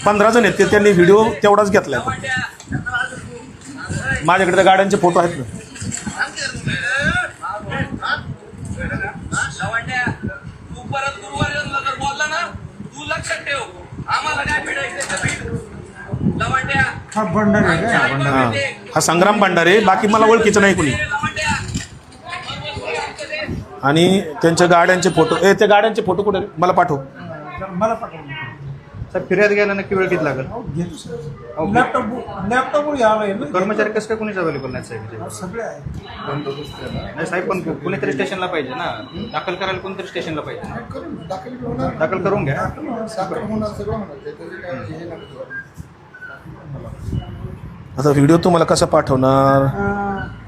15 जण आहेत त्यांनी व्हिडिओ तेवढाच घेतलाय. माझ्याकडे त्या गाड्यांचे फोटो आहेत ना. हा संग्राम भंडारे, बाकी मला ओळखीचं नाही कोणी. आणि त्यांच्या गाड्यांचे फोटो, त्या गाड्यांचे फोटो कुठे मला पाठव. मला पाठव सर. फिर्याद घ्यायला नक्की वेळ किती लागेल? लॅपटॉपवर घ्यावं ना. कर्मचारी कसं काय कोणीच अवेलेबल नाही साहेब? सगळे आहेत. नाही साहेब, पण कोणीतरी स्टेशनला पाहिजे ना, दाखल करायला कोणतरी स्टेशनला पाहिजे. दाखल करून घ्या. आता व्हिडिओ तुम्हाला कसा पाठवणार?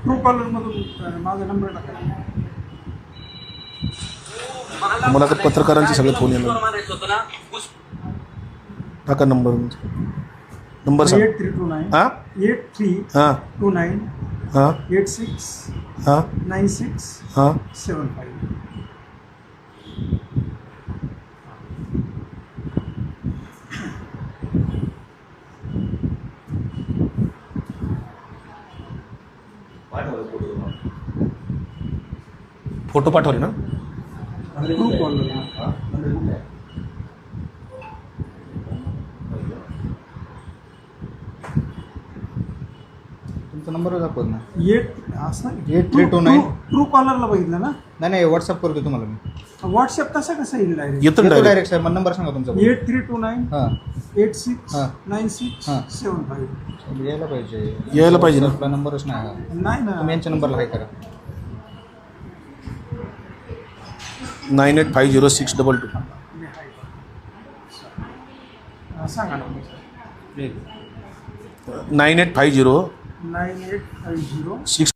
ट्रू कॉलर मधून माझा नंबर टाका. मला तर पत्रकारांचे सगळे फोन येणार. टाका नंबर. नंबर सांग. 8329 हां 8329 हां 86 हां 96 हां 75. फोटो पाठवले ना. True collar. तुमचा नंबर दाखवत ना. 8329 ट्रू कॉलरला बघितलं ना. नाही व्हॉट्सअप करतो तुम्हाला मी. व्हॉट्सअप तसा कसा येईल डायरेक्ट? येतो येतो डायरेक्ट. डायरेक्ट साहेब. नंबर सांगा तुमचा. 8329 हां 86 हां 96 हां. 75. यायला पाहिजे. यायला पाहिजे ना. आपला नंबरच नाही हा. नाही ना. तुम्ही यांच्या नंबरला काय करा. 98506222. सांगा ना. 9850 9850 6